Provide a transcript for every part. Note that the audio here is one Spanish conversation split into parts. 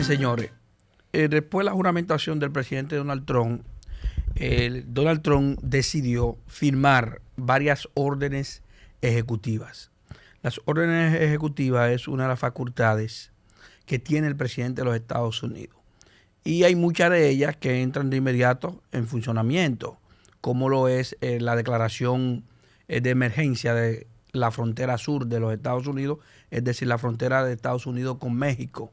señores, después de la juramentación del presidente Donald Trump, Donald Trump decidió firmar varias órdenes ejecutivas. Las órdenes ejecutivas es una de las facultades que tiene el presidente de los Estados Unidos. Y hay muchas de ellas que entran de inmediato en funcionamiento, como lo es la declaración de emergencia de la frontera sur de los Estados Unidos, es decir, la frontera de Estados Unidos con México,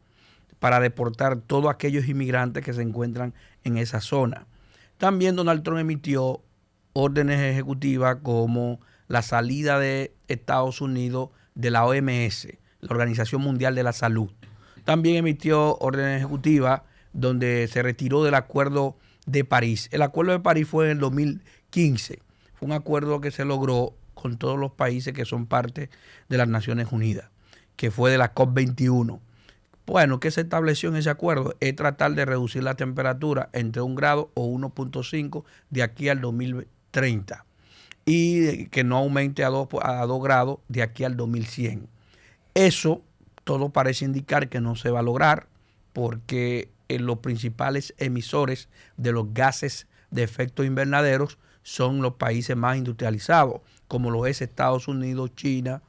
para deportar todos aquellos inmigrantes que se encuentran en esa zona. También Donald Trump emitió órdenes ejecutivas como la salida de Estados Unidos de la OMS, la Organización Mundial de la Salud. También emitió órdenes ejecutivas donde se retiró del Acuerdo de París. El Acuerdo de París fue en el 2015. Fue un acuerdo que se logró con todos los países que son parte de las Naciones Unidas, que fue de la COP21. Bueno, ¿qué se estableció en ese acuerdo? Es tratar de reducir la temperatura entre 1 grado o 1.5 de aquí al 2030 y que no aumente a 2 grados de aquí al 2100. Eso todo parece indicar que no se va a lograr porque los principales emisores de los gases de efecto invernaderos son los países más industrializados, como lo es Estados Unidos, China,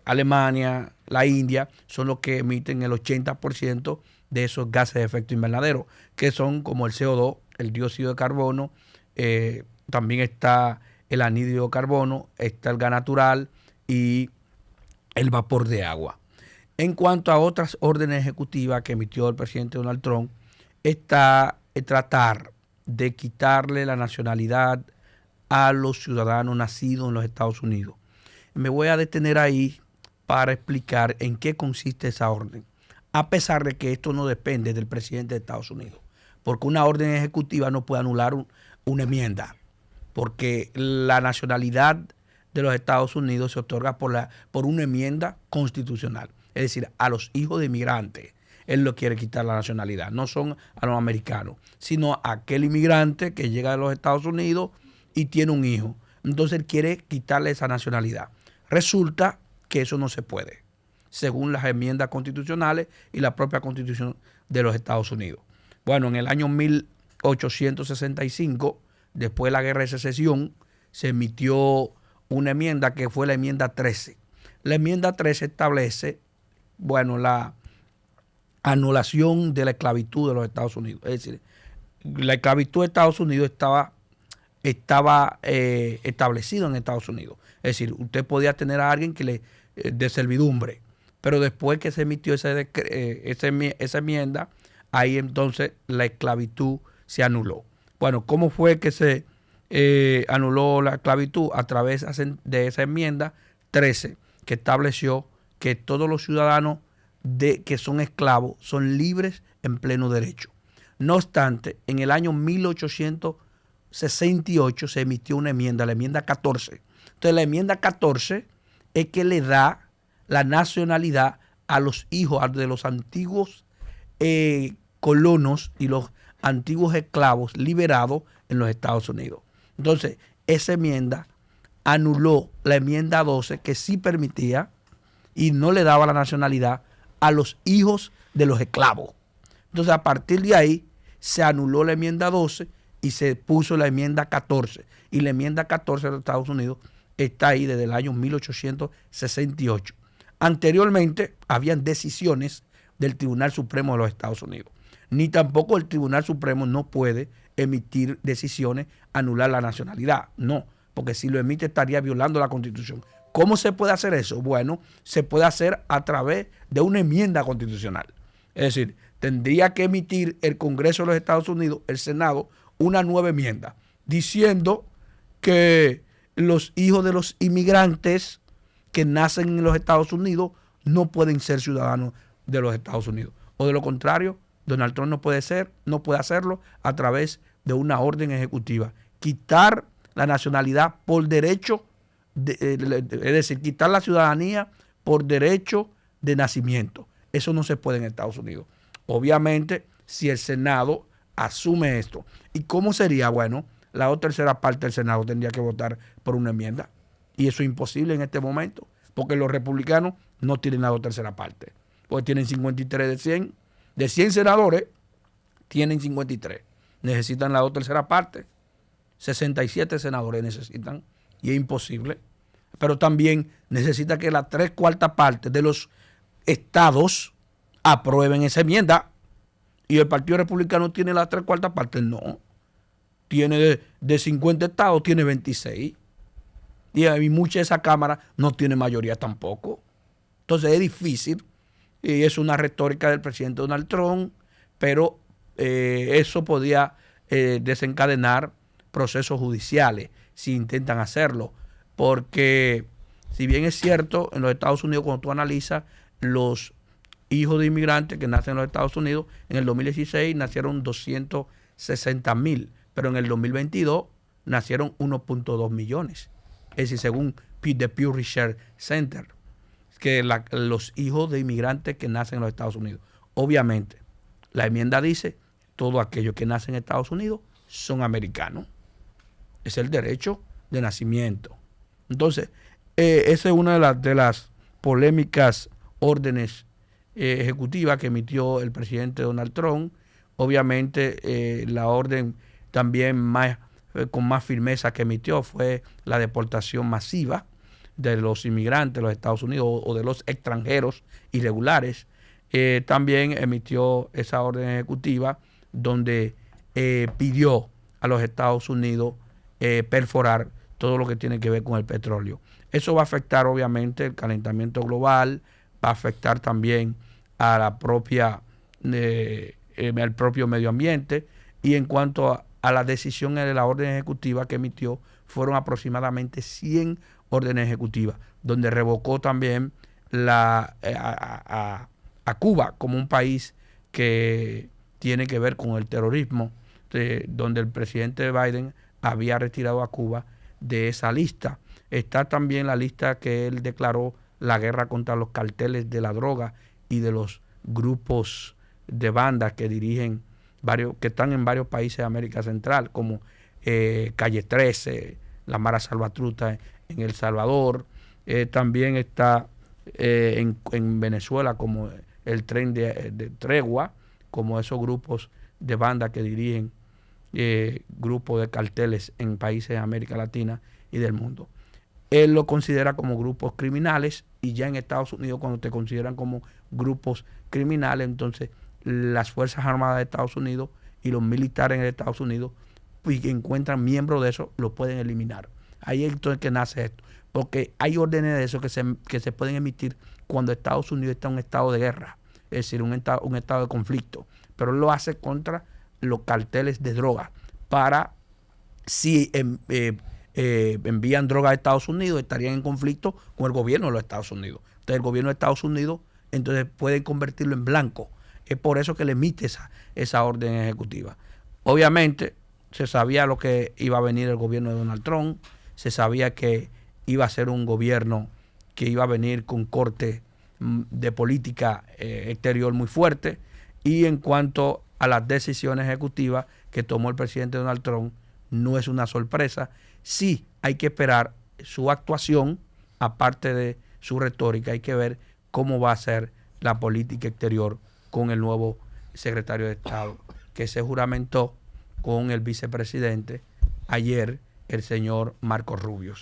Alemania, la India, son los que emiten el 80% de esos gases de efecto invernadero, que son como el CO2, el dióxido de carbono, también está el anhídrido de carbono, está el gas natural y el vapor de agua. En cuanto a otras órdenes ejecutivas que emitió el presidente Donald Trump, está tratar de quitarle la nacionalidad a los ciudadanos nacidos en los Estados Unidos. Me voy a detener ahí para explicar en qué consiste esa orden, a pesar de que esto no depende del presidente de Estados Unidos, porque una orden ejecutiva no puede anular una enmienda, porque la nacionalidad de los Estados Unidos se otorga por una enmienda constitucional, es decir, a los hijos de inmigrantes. Él no quiere quitar la nacionalidad, no son a los americanos, sino a aquel inmigrante que llega a los Estados Unidos y tiene un hijo. Entonces él quiere quitarle esa nacionalidad. Resulta que eso no se puede, según las enmiendas constitucionales y la propia Constitución de los Estados Unidos. Bueno, en el año 1865, después de la Guerra de Secesión, se emitió una enmienda que fue la enmienda 13. La enmienda 13 establece, bueno, la anulación de la esclavitud de los Estados Unidos. Es decir, la esclavitud de Estados Unidos estaba establecido en Estados Unidos. Es decir, usted podía tener a alguien que le de servidumbre, pero después que se emitió esa enmienda, ahí entonces la esclavitud se anuló. Bueno, ¿cómo fue que se anuló la esclavitud? A través de esa enmienda 13, que estableció que todos los ciudadanos que son esclavos son libres en pleno derecho. No obstante, en el año 1868 se emitió una enmienda, la enmienda 14. Entonces la enmienda 14 es que le da la nacionalidad a los hijos de los antiguos colonos y los antiguos esclavos liberados en los Estados Unidos. Entonces esa enmienda anuló la enmienda 12 que sí permitía y no le daba la nacionalidad a los hijos de los esclavos. Entonces a partir de ahí se anuló la enmienda 12 y se puso la enmienda 14. Y la enmienda 14 de los Estados Unidos está ahí desde el año 1868. Anteriormente habían decisiones del Tribunal Supremo de los Estados Unidos. Ni tampoco el Tribunal Supremo no puede emitir decisiones, anular la nacionalidad. No, porque si lo emite estaría violando la Constitución. ¿Cómo se puede hacer eso? Bueno, se puede hacer a través de una enmienda constitucional. Es decir, tendría que emitir el Congreso de los Estados Unidos, el Senado, una nueva enmienda diciendo que los hijos de los inmigrantes que nacen en los Estados Unidos no pueden ser ciudadanos de los Estados Unidos. O de lo contrario, Donald Trump no puede hacerlo a través de una orden ejecutiva. Quitar la nacionalidad por derecho, es decir, quitar la ciudadanía por derecho de nacimiento. Eso no se puede en Estados Unidos. Obviamente, si el Senado asume esto. ¿Y cómo sería? Bueno, la otra tercera parte del Senado tendría que votar por una enmienda. Y eso es imposible en este momento, porque los republicanos no tienen la otra tercera parte. Porque tienen 53 de 100 De 100 senadores, tienen 53. Necesitan la 2/3 parte. 67 senadores necesitan, y es imposible. Pero también necesita que la 3/4 parte de los estados aprueben esa enmienda. Y el Partido Republicano tiene la 3/4 parte, no. Tiene de 50 estados, tiene 26. Y mucha de esa Cámara no tiene mayoría tampoco. Entonces es difícil, y es una retórica del presidente Donald Trump, pero eso podía desencadenar procesos judiciales si intentan hacerlo. Porque si bien es cierto, en los Estados Unidos, cuando tú analizas los hijos de inmigrantes que nacen en los Estados Unidos, en el 2016 nacieron 260,000, pero en el 2022 nacieron 1.2 millones. Es decir, según The Pew Research Center, que los hijos de inmigrantes que nacen en los Estados Unidos. Obviamente, la enmienda dice, todos aquellos que nacen en Estados Unidos son americanos. Es el derecho de nacimiento. Entonces, esa es una de las polémicas órdenes ejecutivas que emitió el presidente Donald Trump. Obviamente, la orden también con más firmeza que emitió fue la deportación masiva de los inmigrantes de los Estados Unidos o de los extranjeros irregulares. También emitió esa orden ejecutiva donde pidió a los Estados Unidos perforar todo lo que tiene que ver con el petróleo. Eso va a afectar obviamente el calentamiento global, va a afectar también a la el propio medio ambiente. Y en cuanto a la decisión de la orden ejecutiva que emitió, fueron aproximadamente 100 órdenes ejecutivas, donde revocó también a Cuba como un país que tiene que ver con el terrorismo, donde el presidente Biden había retirado a Cuba de esa lista. Está también la lista que él declaró la guerra contra los carteles de la droga y de los grupos de bandas que dirigen que están en varios países de América Central, como Calle 13, la Mara Salvatrucha en El Salvador. También está en Venezuela como el Tren de Tregua, como esos grupos de bandas que dirigen grupos de carteles en países de América Latina y del mundo. Él lo considera como grupos criminales, y ya en Estados Unidos, cuando te consideran como grupos criminales, entonces las Fuerzas Armadas de Estados Unidos y los militares en Estados Unidos, pues, que encuentran miembros de eso, lo pueden eliminar. Ahí es entonces que nace esto, porque hay órdenes de eso que se pueden emitir cuando Estados Unidos está en un estado de guerra, es decir, un estado de conflicto, pero él lo hace contra los carteles de droga, para si envían droga a Estados Unidos, estarían en conflicto con el gobierno de los Estados Unidos. Entonces el gobierno de Estados Unidos entonces puede convertirlo en blanco. Es por eso que le emite esa orden ejecutiva. Obviamente se sabía lo que iba a venir el gobierno de Donald Trump, se sabía que iba a ser un gobierno que iba a venir con corte de política exterior muy fuerte. Y en cuanto a las decisiones ejecutivas que tomó el presidente Donald Trump, no es una sorpresa. Sí hay que esperar su actuación, aparte de su retórica, hay que ver cómo va a ser la política exterior con el nuevo secretario de Estado, que se juramentó con el vicepresidente ayer, el señor Marco Rubio.